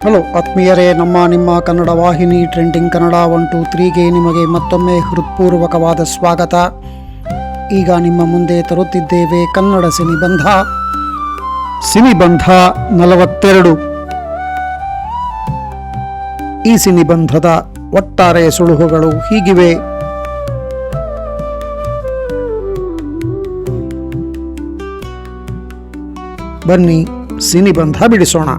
Hello ಆತ್ಮೀಯರೇ, ನಿಮ್ಮ ಕನ್ನಡ ವಾಹಿನಿ ಟ್ರೆಂಡಿಂಗ್ ಕನ್ನಡ 123ಗೆ ನಿಮಗೆ ಮತ್ತೊಮ್ಮೆ ಹೃತ್ಪೂರ್ವಕವಾದ ಸ್ವಾಗತ. ಈಗ ನಿಮ್ಮ ಮುಂದೆ ತರುತ್ತಿದ್ದೇವೆ ಕನ್ನಡ ಸಿನಿಬಂಧ 42. ಈ ಸಿನಿಬಂಧದ ಒಟ್ಟಾರೆ ಸುಳುಹುಗಳು ಹೀಗಿವೆ. ಬನ್ನಿ ಸಿನಿಬಂಧ ಬಿಡಿಸೋಣ.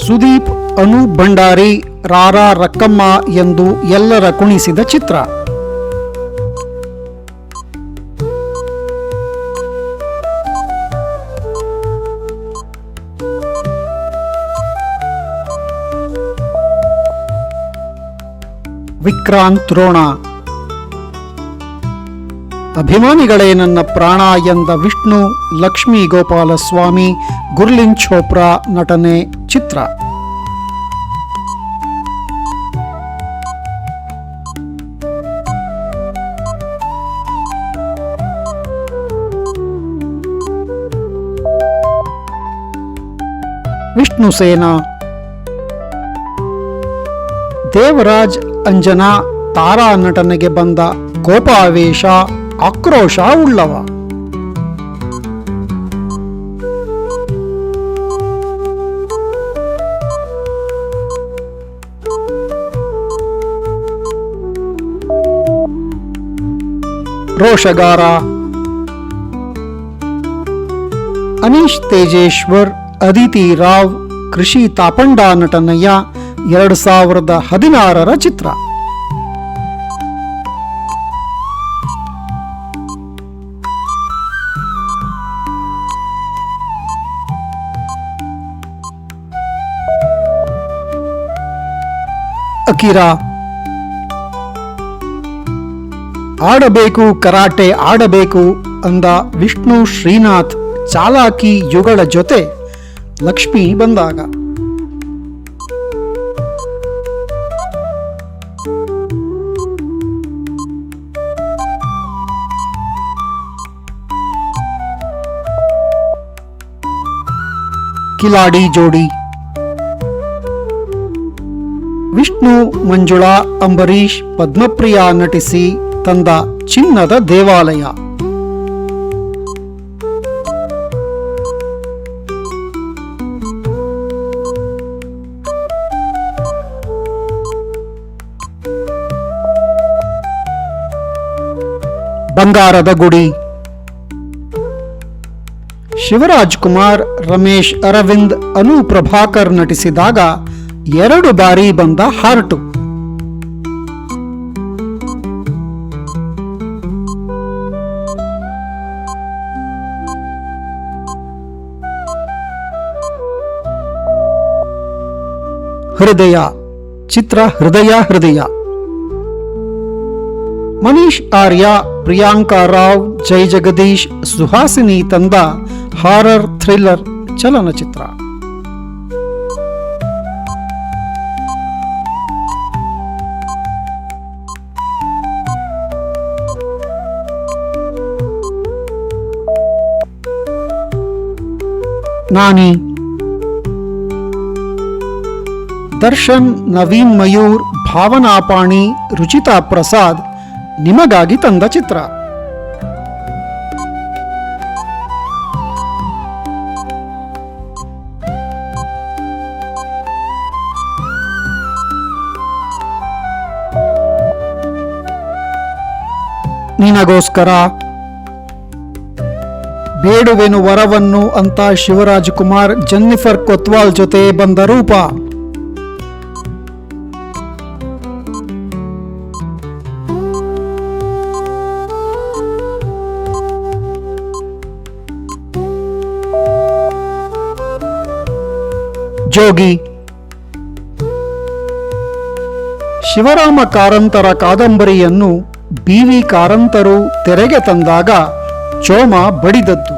ಸುದೀಪ್, ಅನು ಭಂಡಾರಿ, ರಾರಾ ರಕ್ಕಮ್ಮ ಎಂದು ಎಲ್ಲರ ಕುಣಿಸಿದ ಚಿತ್ರ. ವಿಕ್ರಾಂತ್ ರೋಣ. ಅಭಿಮಾನಿಗಳೇ ನನ್ನ ಪ್ರಾಣ ಎಂದ ವಿಷ್ಣು, ಲಕ್ಷ್ಮೀ ಗೋಪಾಲಸ್ವಾಮಿ, ಗುರ್ಲಿನ್ ಛೋಪ್ರಾ ನಟನೆ ಚಿತ್ರ. ವಿಷ್ಣು ಸೇನಾ. ದೇವರಾಜ್ ಅಂಜನಾ ತಾರಾ ನಟನೆಗೆ ಬಂದ ಕೋಪಾವೇಶ, ಆಕ್ರೋಶ ಉಳ್ಳವ. ರೋಷಗಾರ. ಅನೀಶ್ ತೇಜೇಶ್ವರ್, ಅದಿತಿ ರಾವ್, ಕೃಷಿ ತಾಪಂಡ ನಟನೆಯ 2016 ಚಿತ್ರ. ಅಕಿರಾ. ಆಡಬೇಕು ಕರಾಟೆ ಆಡಬೇಕು ಅಂದ ವಿಷ್ಣು ಶ್ರೀನಾಥ್ ಚಾಲಾಕಿ ಯುಗಳ ಜೊತೆ ಲಕ್ಷ್ಮಿ ಬಂದಾಗ. ಕಿಲಾಡಿ ಜೋಡಿ. ವಿಷ್ಣು, ಮಂಜುಳಾ, ಅಂಬರೀಶ್, ಪದ್ಮಪ್ರಿಯ ನಟಿಸಿ ತಂದ ಚಿನ್ನದ ದೇವಾಲಯ. ಬಂಗಾರದ ಗುಡಿ. ಶಿವರಾಜ್ ಕುಮಾರ್, ರಮೇಶ್ ಅರವಿಂದ್, ಅನು ಪ್ರಭಾಕರ್ ನಟಿಸಿದಾಗ 2 ಬಾರಿ ಬಂದ ಹಾರ್ಟು. ಹೃದಯ ಚಿತ್ರ. ಹೃದಯ. ಮನೀಶ್ ಆರ್ಯ, ಪ್ರಿಯಾಂಕಾ ರಾವ್, ಜೈ ಜಗದೀಶ್, ಸುಹಾಸಿನಿ ತಂದ ಹಾರರ್ ಥ್ರಿಲ್ಲರ್ ಚಲನಚಿತ್ರ. ನಾನಿ. ದರ್ಶನ್, ನವೀನ್ ಮಯೂರ್, ಭಾವನಾ ಪಾಣಿ, ರುಚಿತಾ ಪ್ರಸಾದ್ ನಿಮಗಾಗಿ ತಂದ ಚಿತ್ರ. ನಿನಗೋಸ್ಕರ. ಬೇಡುವೆನು ವರವನ್ನು ಅಂತ ಶಿವರಾಜ್ ಕುಮಾರ್, ಜೆನ್ನಿಫರ್ ಕೊತ್ವಾಲ್ ಜೊತೆ ಬಂದ ರೂಪ. ಜೋಗಿ. ಶಿವರಾಮ ಕಾರಂತರ ಕಾದಂಬರಿಯನ್ನು ಬಿ.ವಿ. ಕಾರಂತರು ತೆರೆಗೆ ತಂದಾಗ ಚೋಮ ಬಡಿದದ್ದು.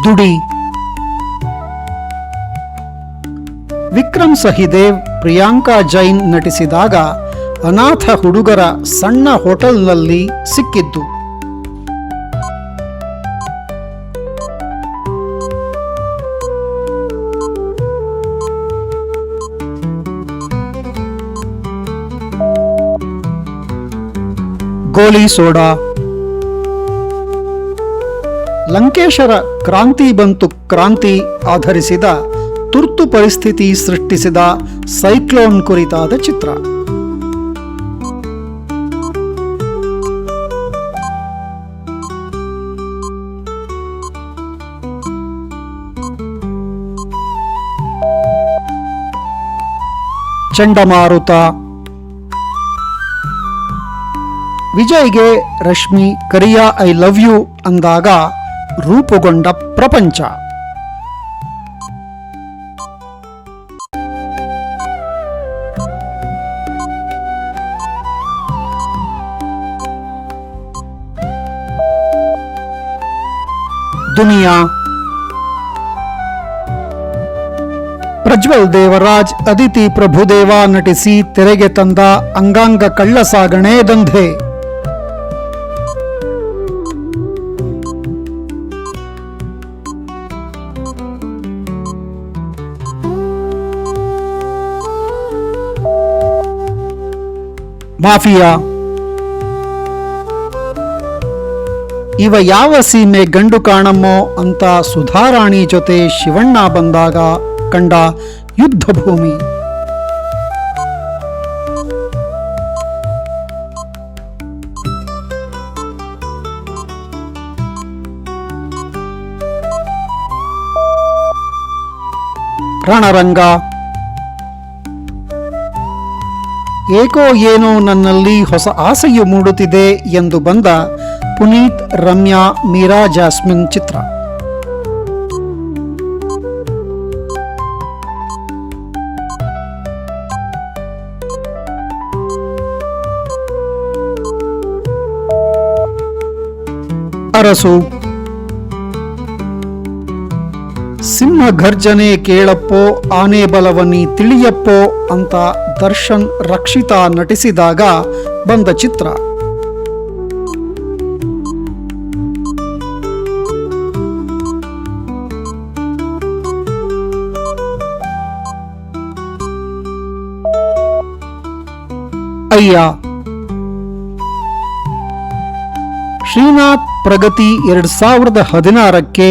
ದುಡಿ. ವಿಕ್ರಮ್ ಸಹಿದೇವ್, ಪ್ರಿಯಾಂಕಾ ಜೈನ್ ನಟಿಸಿದಾಗ ಅನಾಥ ಹುಡುಗರ ಸಣ್ಣ ಹೋಟೆಲ್ನಲ್ಲಿ ಸಿಕ್ಕಿದ್ದು. ಗೋಲಿ ಸೋಡಾ. ಲಂಕೇಶರ ಕ್ರಾಂತಿ ಬಂತು ಕ್ರಾಂತಿ ಆಧರಿಸಿದ ತುರ್ತು ಪರಿಸ್ಥಿತಿ ಸೃಷ್ಟಿಸಿದ ಸೈಕ್ಲೋನ್ ಕುರಿತಾದ ಚಿತ್ರ. ಚಂಡಮಾರುತ. ವಿಜಯ್ಗೆ ರಶ್ಮಿ ಕರಿಯಾ ಐ ಲವ್ ಯು ಅಂದಾಗ ರೂಪುಗೊಂಡ ಪ್ರಪಂಚ. ದುನಿಯಾ. ಪ್ರಜ್ವಲ್ ದೇವರಾಜ್, ಅದಿತಿ ಪ್ರಭುದೇವ ನಟಿಸಿ ತೆರೆಗೆ ತಂದ ಅಂಗಾಂಗ ಕಳ್ಳಸಾಗಣೆ ದಂಧೆ. ಮಾಫಿಯಾ. ಇವ ಯಾವ ಸೀಮೆ ಗಂಡು ಕಾಣಮ್ಮೋ ಅಂತ ಸುಧಾರಾಣಿ ಜೊತೆ ಶಿವಣ್ಣ ಬಂದಾಗ ಕಂಡ ಯುದ್ಧ ಭೂಮಿ. ರಣರಂಗ. ಏಕೋ ಏನೋ ನನ್ನಲ್ಲಿ ಹೊಸ ಆಸೆಯು ಮೂಡುತ್ತಿದೆ ಎಂದು ಬಂದ ಪುನೀತ್, ರಮ್ಯಾ, ಮೀರಾ ಜಾಸ್ಮಿನ್ ಚಿತ್ರ. ಅರಸು. ಸಿಂಹ ಘರ್ಜನೆ ಕೇಳಪ್ಪೋ, ಆನೆ ಬಲವನಿ ತಿಳಿಯಪ್ಪೋ ಅಂತ ದರ್ಶನ್, ರಕ್ಷಿತಾ ನಟಿಸಿದಾಗ ಬಂದ ಚಿತ್ರ. ಅಯ್ಯ. ಶ್ರೀನಾಥ್ ಪ್ರಗತಿ 2016ಕ್ಕೆ,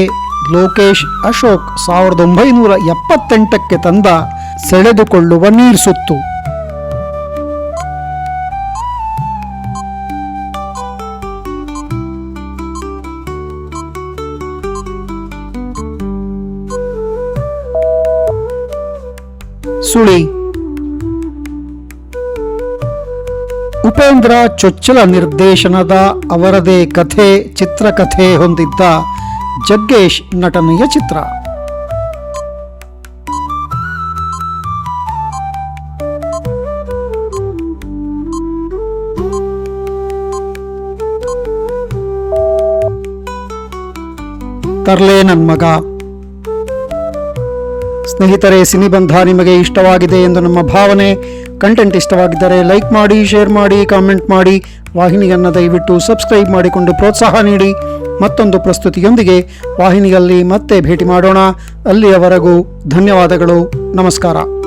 ಲೋಕೇಶ್ ಅಶೋಕ್ 1978ಕ್ಕೆ ತಂದ ಸೆಳೆದುಕೊಳ್ಳುವ ನೀರ್ಸುತ್ತು. ಸುಳಿ. ಉಪೇಂದ್ರ ಚೊಚ್ಚಲ ನಿರ್ದೇಶನದ ಅವರದೇ ಕಥೆ, ಚಿತ್ರಕಥೆ ಹೊಂದಿದ್ದ ಜಗ್ಗೇಶ್ ನಟನೆಯ ಚಿತ್ರ. ತರ್ಲೆ ನನ್ ಮಗ. ಸ್ನೇಹಿತರೆ, ಸಿನಿಬಂಧ ನಿಮಗೆ ಇಷ್ಟವಾಗಿದೆ ಎಂದು ನಮ್ಮ ಭಾವನೆ. ಕಂಟೆಂಟ್ ಇಷ್ಟವಾಗಿದ್ದರೆ ಲೈಕ್ ಮಾಡಿ, ಶೇರ್ ಮಾಡಿ, ಕಾಮೆಂಟ್ ಮಾಡಿ. ವಾಹಿನಿಯನ್ನು ದಯವಿಟ್ಟು ಸಬ್ಸ್ಕ್ರೈಬ್ ಮಾಡಿಕೊಂಡು ಪ್ರೋತ್ಸಾಹ ನೀಡಿ. ಮತ್ತೊಂದು ಪ್ರಸ್ತುತಿಯೊಂದಿಗೆ ವಾಹಿನಿಯಲ್ಲಿ ಮತ್ತೆ ಭೇಟಿ ಮಾಡೋಣ. ಅಲ್ಲಿಯವರೆಗೂ ಧನ್ಯವಾದಗಳು. ನಮಸ್ಕಾರ.